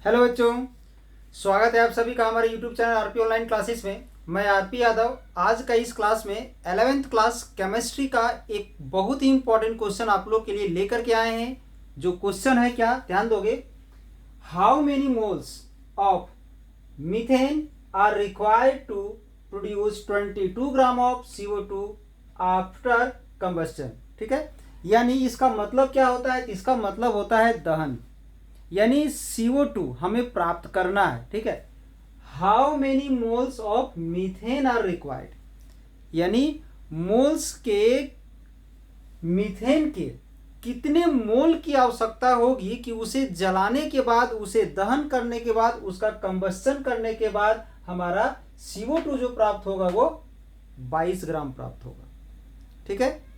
Hello बच्चों, स्वागत है आप सभी का हमारे YouTube channel RP online classes में। मैं आरपी यादव। आज का इस क्लास में 11th क्लास केमिस्ट्री का एक बहुत ही इंपॉर्टेंट क्वेश्चन आप लोग के लिए लेकर के आए हैं। जो क्वेश्चन है, क्या ध्यान दोगे? How many moles of methane are required to produce 22 gram of CO2 after combustion. ठीक है, यानी इसका मतलब क्या होता है? इसका मतलब होता है दहन, यानी CO2 हमें प्राप्त करना है। ठीक है, how many moles of methane are required, यानी मोल्स के मीथेन के कितने मोल की आवश्यकता होगी कि उसे जलाने के बाद, उसे दहन करने के बाद, उसका कंबस्टन करने के बाद हमारा CO2 जो प्राप्त होगा वो 22 ग्राम प्राप्त होगा। ठीक है,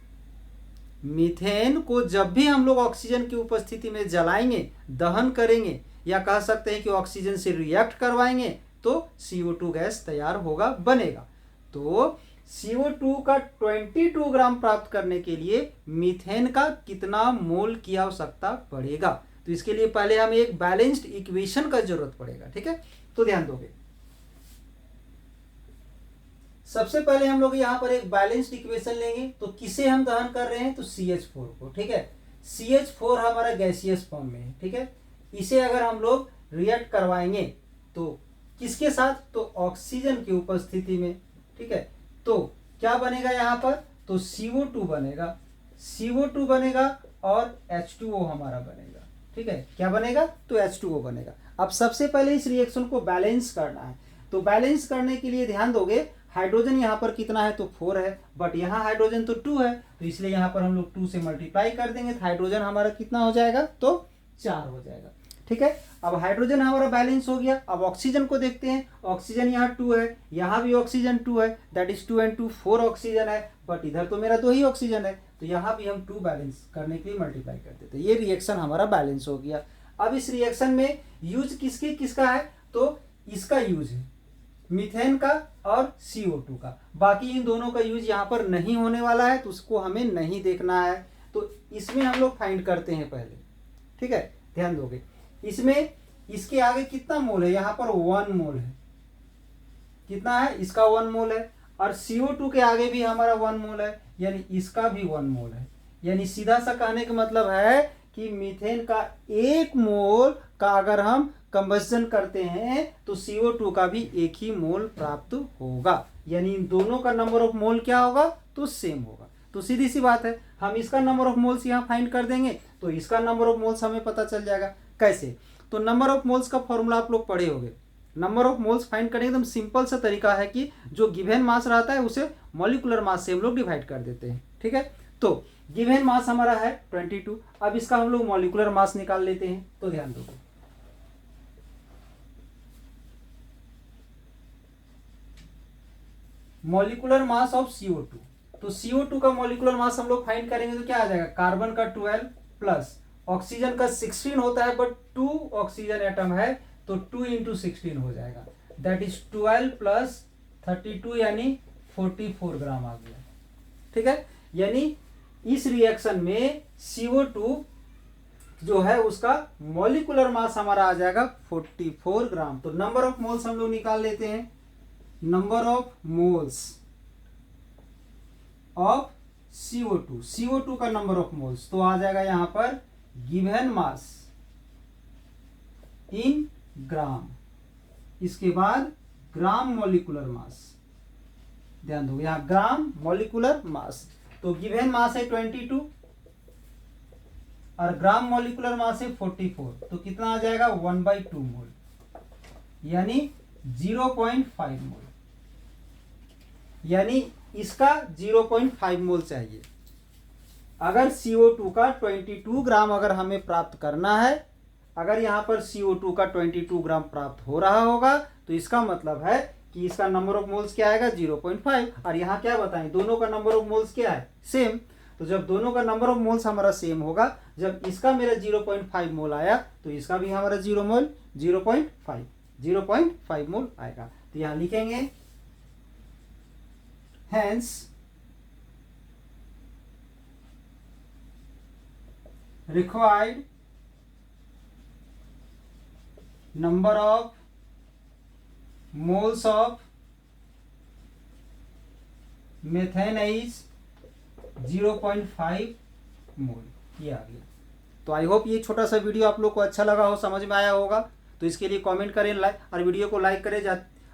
मीथेन को जब भी हम लोग ऑक्सीजन की उपस्थिति में जलाएंगे, दहन करेंगे, या कह सकते हैं कि ऑक्सीजन से रिएक्ट करवाएंगे, तो CO2 गैस तैयार होगा, बनेगा। तो CO2 का 22 ग्राम प्राप्त करने के लिए मीथेन का कितना मोल की आवश्यकता पड़ेगा? तो इसके लिए पहले हमें एक बैलेंस्ड इक्वेशन का जरूरत पड़ेगा। ठीक है, तो ध्यान दोगे। सबसे पहले हम लोग यहाँ पर एक बैलेंस्ड इक्वेशन लेंगे। तो किसे हम दहन कर रहे हैं? तो CH4 को। ठीक है, CH4 हमारा गैसियस फॉर्म में है। ठीक है, इसे अगर हम लोग रिएक्ट करवाएंगे तो किसके साथ? तो ऑक्सीजन की उपस्थिति में। ठीक है, तो क्या बनेगा यहाँ पर? तो CO2 बनेगा, CO2 बनेगा और H2O हमारा बनेगा। ठीक है, क्या बनेगा? तो H2O बनेगा। अब सबसे पहले इस रिएक्शन को बैलेंस करना है। तो बैलेंस करने के लिए ध्यान दोगे, हाइड्रोजन यहाँ पर कितना है? तो 4 है, बट यहाँ हाइड्रोजन तो 2 है, तो इसलिए यहाँ पर हम लोग 2 से मल्टीप्लाई कर देंगे, तो हाइड्रोजन हमारा कितना हो जाएगा? तो 4 हो जाएगा। ठीक है, अब हाइड्रोजन हमारा बैलेंस हो गया। अब ऑक्सीजन को देखते हैं। ऑक्सीजन यहाँ 2 है, यहाँ भी ऑक्सीजन 2 है, दैट इज 2 and 2 4 ऑक्सीजन है, बट इधर तो मेरा 2 ही ऑक्सीजन है, तो यहाँ भी हम 2 बैलेंस करने के लिए मल्टीप्लाई कर देते हैं। ये रिएक्शन हमारा बैलेंस हो गया। अब इस रिएक्शन में यूज किसका है? तो इसका यूज है मीथेन का और CO2 का। बाकी इन दोनों का यूज यहाँ पर नहीं होने वाला है, तो उसको हमें नहीं देखना है। तो इसमें हम लोग फाइंड करते हैं पहले। ठीक है, ध्यान दोगे, इसमें इसके आगे कितना मोल है? यहाँ पर 1 मोल है। कितना है? इसका 1 मोल है, और CO2 के आगे भी हमारा 1 मोल है, यानी इसका भी 1 मोल है। यानी सीधा सा कहने का मतलब है कि मीथेन का 1 मोल का अगर हम कंबस्टन करते हैं तो CO2 का भी 1 ही मोल प्राप्त होगा। यानी इन दोनों का नंबर ऑफ मोल क्या होगा? तो सेम होगा। तो सीधी सी बात है, हम इसका नंबर ऑफ मोल्स यहाँ फाइंड कर देंगे, तो इसका नंबर ऑफ मोल्स हमें पता चल जाएगा। कैसे? तो नंबर ऑफ मोल्स का फॉर्मूला आप लोग पढ़े होंगे। नंबर ऑफ मोल्स फाइंड करने एकदम सिंपल सा तरीका है कि जो गिवन मास रहता है उसे मॉलिक्यूलर मास से हम लोग डिवाइड कर देते हैं। ठीक है, तो गिवन मास हमारा है 22। अब इसका हम लोग मॉलिक्यूलर मास निकाल लेते हैं। तो ध्यान दो, मॉलिक्यूलर मास ऑफ CO2। तो CO2 का मॉलिक्यूलर मास हम लोग फाइंड करेंगे तो क्या आ जाएगा? कार्बन का 12 प्लस ऑक्सीजन का 16 होता है, बट 2 ऑक्सीजन एटम है, तो 2 इंटू 16 हो जाएगा, दैट इज 12 प्लस 32, यानी 44 ग्राम आ गया। ठीक है, यानी इस रिएक्शन में CO2 जो है उसका मॉलिक्यूलर मास हमारा आ जाएगा 44 ग्राम। तो नंबर ऑफ मोल्स हम लोग निकाल लेते हैं। Number of moles of CO2 का नंबर ऑफ मोल्स तो आ जाएगा यहां पर गिवन मास इन ग्राम, इसके बाद ग्राम मॉलिक्यूलर मास। ध्यान दो, यहां ग्राम मॉलिक्यूलर मास, तो गिवन मास है 22 और ग्राम मॉलिक्यूलर मास है 44, तो कितना आ जाएगा? 1/2 मोल, यानी 0.5 मोल। यानी इसका 0.5 मोल चाहिए। अगर CO2 का 22 ग्राम अगर हमें प्राप्त करना है, अगर यहां पर CO2 का 22 ग्राम प्राप्त हो रहा होगा, तो इसका मतलब है कि इसका नंबर ऑफ मोल्स क्या आएगा? 0.5। और यहाँ क्या बताएं, दोनों का नंबर ऑफ मोल्स क्या है? सेम। तो जब दोनों का नंबर ऑफ मोल्स हमारा सेम होगा, जब इसका मेरा 0.5 मोल आया तो इसका भी हमारा 0.5 मोल आएगा। तो यहाँ लिखेंगे hence required number of moles of methane is 0.5 मोल। ये आ गया। तो आई होप ये छोटा सा वीडियो आप लोग को अच्छा लगा हो, समझ में आया होगा। तो इसके लिए कमेंट करें, लाइक और वीडियो को लाइक करें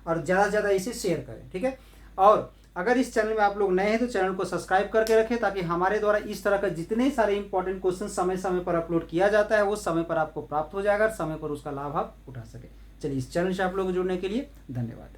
और ज़्यादा से ज़्यादा इसे शेयर करें, ठीक है। और अगर इस चैनल में आप लोग नए हैं तो चैनल को सब्सक्राइब करके रखें, ताकि हमारे द्वारा इस तरह का जितने सारे इंपॉर्टेंट क्वेश्चन समय समय पर अपलोड किया जाता है वो समय पर आपको प्राप्त हो जाएगा, समय पर उसका लाभ आप उठा सकें। चलिए, इस चैनल से आप लोग जुड़ने के लिए धन्यवाद।